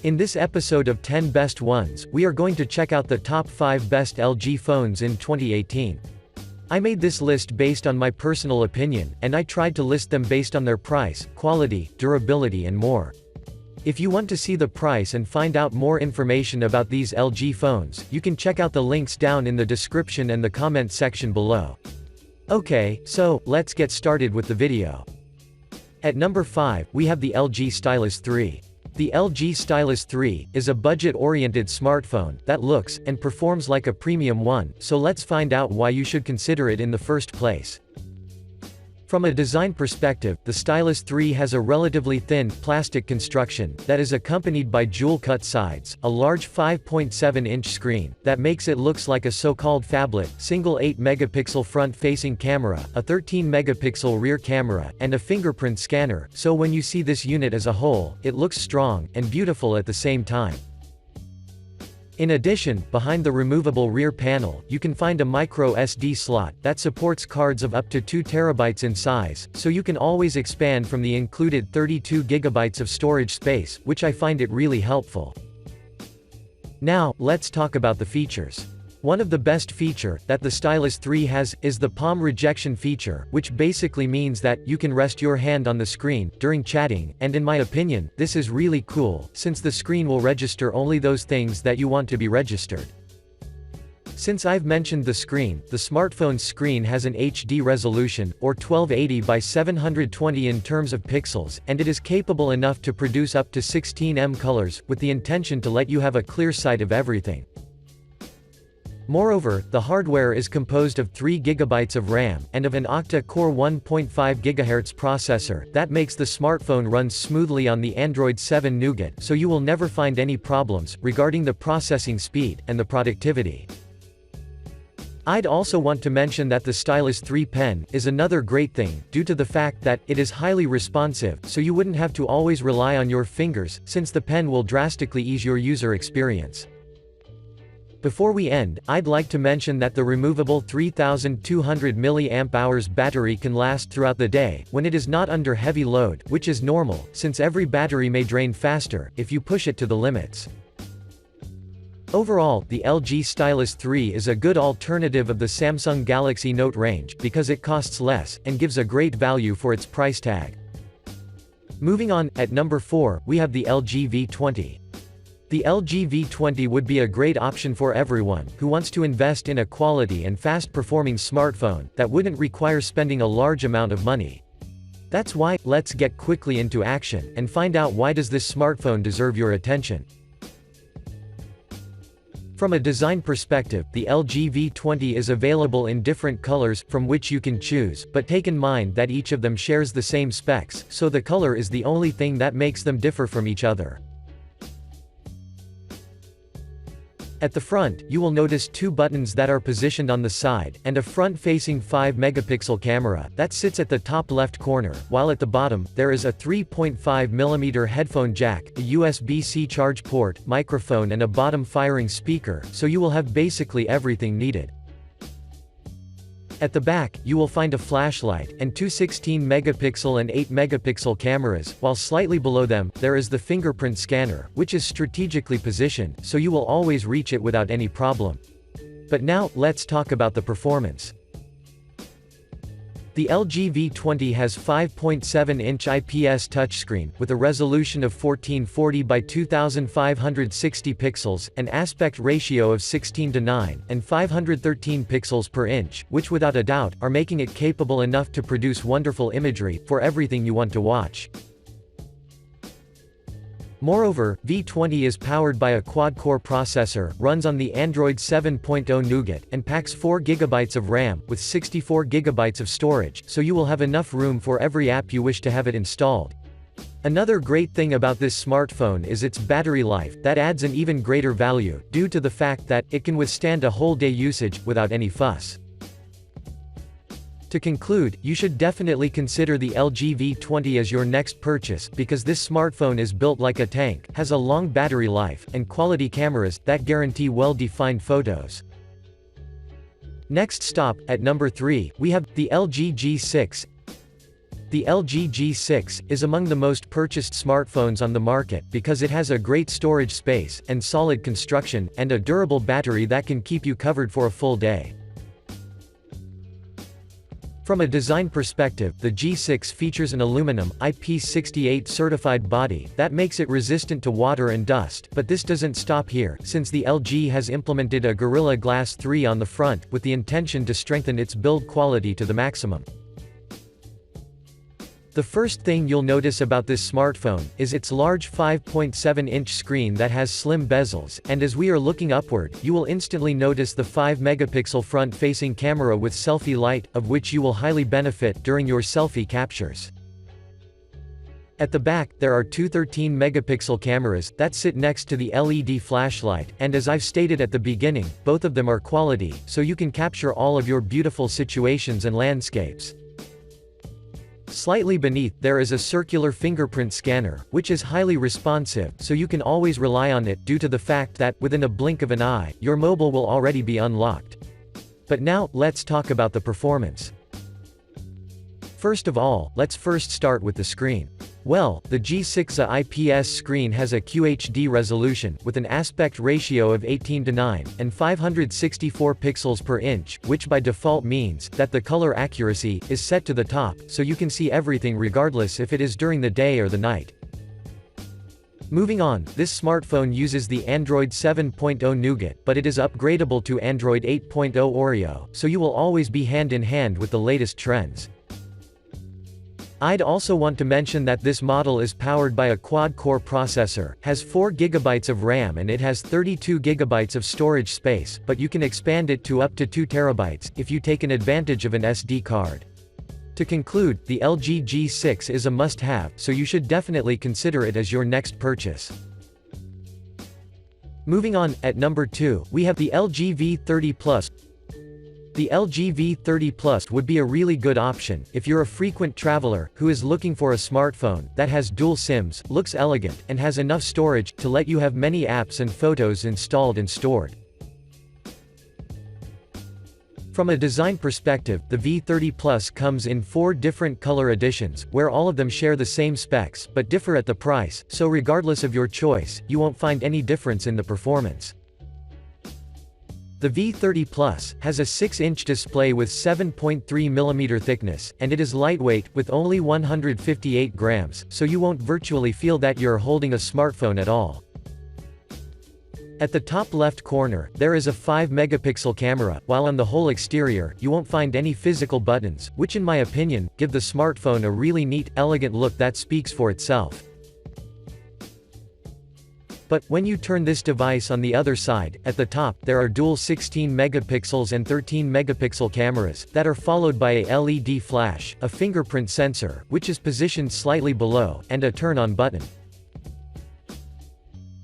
In this episode of 10 Best Ones, we are going to check out the top 5 best LG phones in 2018. I made this list based on my personal opinion, and I tried to list them based on their price, quality, durability and more. If you want to see the price and find out more information about these LG phones, you can check out the links down in the description and the comment section below. Okay, so, let's get started with the video. At number 5, we have the LG Stylus 3. The LG Stylus 3 is a budget-oriented smartphone that looks and performs like a premium one, so let's find out why you should consider it in the first place. From a design perspective, the Stylus 3 has a relatively thin, plastic construction that is accompanied by jewel-cut sides, a large 5.7-inch screen that makes it looks like a so-called phablet, single 8-megapixel front-facing camera, a 13-megapixel rear camera, and a fingerprint scanner, so when you see this unit as a whole, it looks strong and beautiful at the same time. In addition, behind the removable rear panel, you can find a micro SD slot that supports cards of up to 2 TB in size, so you can always expand from the included 32 GB of storage space, which I find it really helpful. Now, let's talk about the features. One of the best feature that the Stylus 3 has is the palm rejection feature, which basically means that you can rest your hand on the screen during chatting, and in my opinion, this is really cool, since the screen will register only those things that you want to be registered. Since I've mentioned the screen, the smartphone's screen has an HD resolution, or 1280 by 720 in terms of pixels, and it is capable enough to produce up to 16 colors, with the intention to let you have a clear sight of everything. Moreover, the hardware is composed of 3 GB of RAM, and of an octa-core 1.5 GHz processor, that makes the smartphone run smoothly on the Android 7 Nougat, so you will never find any problems regarding the processing speed and the productivity. I'd also want to mention that the Stylus 3 Pen is another great thing, due to the fact that it is highly responsive, so you wouldn't have to always rely on your fingers, since the pen will drastically ease your user experience. Before we end, I'd like to mention that the removable 3200 mAh battery can last throughout the day, when it is not under heavy load, which is normal, since every battery may drain faster, if you push it to the limits. Overall, the LG Stylus 3 is a good alternative of the Samsung Galaxy Note range, because it costs less, and gives a great value for its price tag. Moving on, at number 4, we have the LG V20. The LG V20 would be a great option for everyone who wants to invest in a quality and fast-performing smartphone that wouldn't require spending a large amount of money. That's why, let's get quickly into action, and find out why does this smartphone deserve your attention. From a design perspective, the LG V20 is available in different colors, from which you can choose, but take in mind that each of them shares the same specs, so the color is the only thing that makes them differ from each other. At the front, you will notice 2 buttons that are positioned on the side, and a front-facing 5-megapixel camera that sits at the top left corner, while at the bottom, there is a 3.5mm headphone jack, a USB-C charge port, microphone and a bottom-firing speaker, so you will have basically everything needed. At the back, you will find a flashlight, and 2 16-megapixel and 8-megapixel cameras, while slightly below them, there is the fingerprint scanner, which is strategically positioned, so you will always reach it without any problem. But now, let's talk about the performance. The LG V20 has 5.7-inch IPS touchscreen, with a resolution of 1440 by 2560 pixels, an aspect ratio of 16:9, and 513 pixels per inch, which without a doubt, are making it capable enough to produce wonderful imagery, for everything you want to watch. Moreover, V20 is powered by a quad-core processor, runs on the Android 7.0 Nougat, and packs 4 GB of RAM, with 64 GB of storage, so you will have enough room for every app you wish to have it installed. Another great thing about this smartphone is its battery life, that adds an even greater value, due to the fact that it can withstand a whole day usage, without any fuss. To conclude, you should definitely consider the LG V20 as your next purchase, because this smartphone is built like a tank, has a long battery life, and quality cameras that guarantee well-defined photos. Next stop, at number 3, we have the LG G6. The LG G6 is among the most purchased smartphones on the market because it has a great storage space, and solid construction, and a durable battery that can keep you covered for a full day. From a design perspective, the G6 features an aluminum, IP68 certified body, that makes it resistant to water and dust, but this doesn't stop here, since the LG has implemented a Gorilla Glass 3 on the front, with the intention to strengthen its build quality to the maximum. The first thing you'll notice about this smartphone is its large 5.7-inch screen that has slim bezels, and as we are looking upward, you will instantly notice the 5-megapixel front-facing camera with selfie light, of which you will highly benefit during your selfie captures. At the back, there are two 13-megapixel cameras that sit next to the LED flashlight, and as I've stated at the beginning, both of them are quality, so you can capture all of your beautiful situations and landscapes. Slightly beneath, there is a circular fingerprint scanner, which is highly responsive, so you can always rely on it due to the fact that, within a blink of an eye, your mobile will already be unlocked. But now, let's talk about the performance. First of all, let's first start with the screen. Well, the G6 IPS screen has a QHD resolution, with an aspect ratio of 18:9, and 564 pixels per inch, which by default means that the color accuracy is set to the top, so you can see everything regardless if it is during the day or the night. Moving on, this smartphone uses the Android 7.0 Nougat, but it is upgradable to Android 8.0 Oreo, so you will always be hand in hand with the latest trends. I'd also want to mention that this model is powered by a quad-core processor, has 4 GB of RAM and it has 32 GB of storage space, but you can expand it to up to 2 TB, if you take an advantage of an SD card. To conclude, the LG G6 is a must-have, so you should definitely consider it as your next purchase. Moving on, at number 2, we have the LG V30 Plus. The LG V30 Plus would be a really good option if you're a frequent traveler who is looking for a smartphone that has dual SIMs, looks elegant, and has enough storage to let you have many apps and photos installed and stored. From a design perspective, the V30 Plus comes in 4 different color editions, where all of them share the same specs but differ at the price, so regardless of your choice, you won't find any difference in the performance. The V30 Plus has a 6-inch display with 7.3mm thickness, and it is lightweight, with only 158 grams, so you won't virtually feel that you're holding a smartphone at all. At the top left corner, there is a 5-megapixel camera, while on the whole exterior, you won't find any physical buttons, which in my opinion, give the smartphone a really neat, elegant look that speaks for itself. But, when you turn this device on the other side, at the top, there are dual 16 megapixels and 13 megapixel cameras, that are followed by a LED flash, a fingerprint sensor, which is positioned slightly below, and a turn-on button.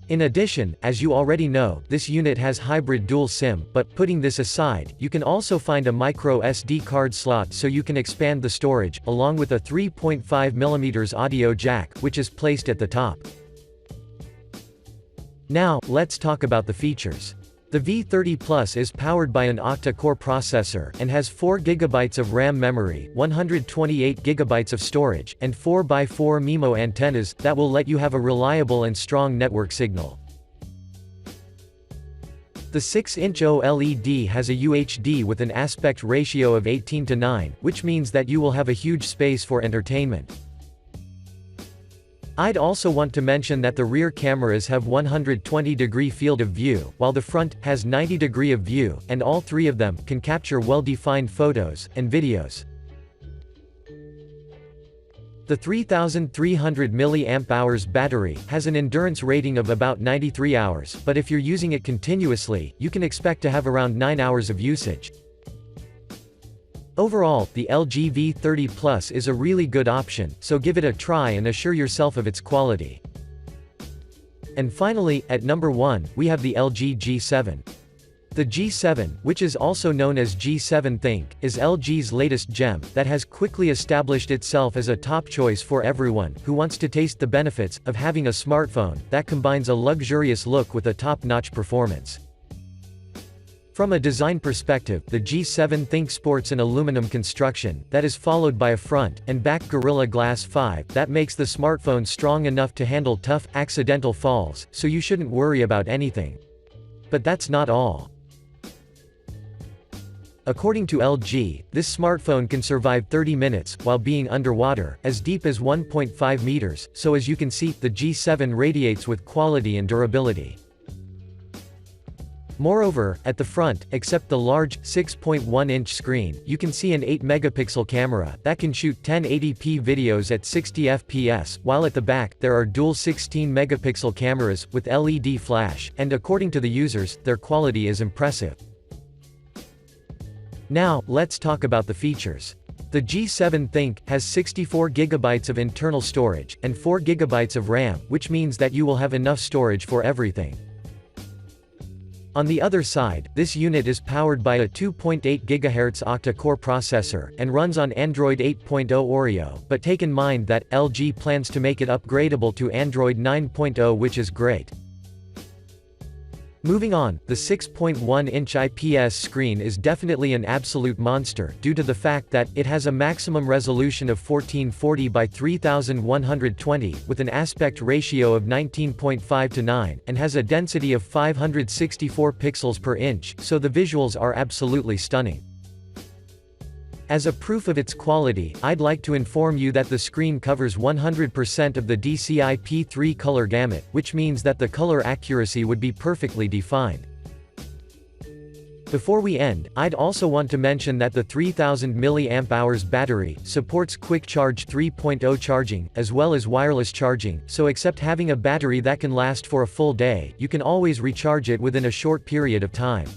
In addition, as you already know, this unit has hybrid dual SIM, but putting this aside, you can also find a micro SD card slot so you can expand the storage, along with a 3.5mm audio jack, which is placed at the top. Now, let's talk about the features. The V30 Plus is powered by an octa-core processor, and has 4 GB of RAM memory, 128 GB of storage, and 4x4 MIMO antennas, that will let you have a reliable and strong network signal. The 6-inch OLED has a UHD with an aspect ratio of 18:9, which means that you will have a huge space for entertainment. I'd also want to mention that the rear cameras have 120-degree field of view, while the front has 90-degree of view, and all 3 of them can capture well-defined photos and videos. The 3300 mAh battery has an endurance rating of about 93 hours, but if you're using it continuously, you can expect to have around 9 hours of usage. Overall, the LG V30 Plus is a really good option, so give it a try and assure yourself of its quality. And finally, at number 1, we have the LG G7. The G7, which is also known as G7 Think, is LG's latest gem, that has quickly established itself as a top choice for everyone who wants to taste the benefits of having a smartphone that combines a luxurious look with a top-notch performance. From a design perspective, the G7 Think sports an aluminum construction, that is followed by a front and back Gorilla Glass 5 that makes the smartphone strong enough to handle tough, accidental falls, so you shouldn't worry about anything. But that's not all. According to LG, this smartphone can survive 30 minutes, while being underwater, as deep as 1.5 meters, so as you can see, the G7 radiates with quality and durability. Moreover, at the front, except the large, 6.1-inch screen, you can see an 8-megapixel camera that can shoot 1080p videos at 60 fps, while at the back, there are dual 16-megapixel cameras, with LED flash, and according to the users, their quality is impressive. Now, let's talk about the features. The G7 Think has 64 GB of internal storage, and 4 GB of RAM, which means that you will have enough storage for everything. On the other side, this unit is powered by a 2.8 GHz octa-core processor, and runs on Android 8.0 Oreo, but take in mind that, LG plans to make it upgradable to Android 9.0, which is great. Moving on, the 6.1-inch IPS screen is definitely an absolute monster, due to the fact that, it has a maximum resolution of 1440 by 3120, with an aspect ratio of 19.5 to 9, and has a density of 564 pixels per inch, so the visuals are absolutely stunning. As a proof of its quality, I'd like to inform you that the screen covers 100% of the DCI-P3 color gamut, which means that the color accuracy would be perfectly defined. Before we end, I'd also want to mention that the 3000 mAh battery supports Quick Charge 3.0 charging, as well as wireless charging, so except having a battery that can last for a full day, you can always recharge it within a short period of time.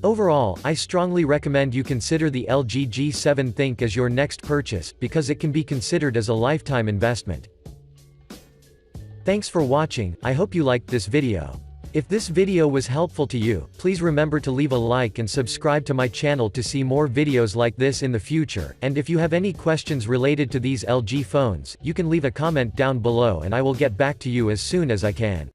Overall, I strongly recommend you consider the LG G7 Think as your next purchase, because it can be considered as a lifetime investment. Thanks for watching, I hope you liked this video. If this video was helpful to you, please remember to leave a like and subscribe to my channel to see more videos like this in the future, and if you have any questions related to these LG phones, you can leave a comment down below and I will get back to you as soon as I can.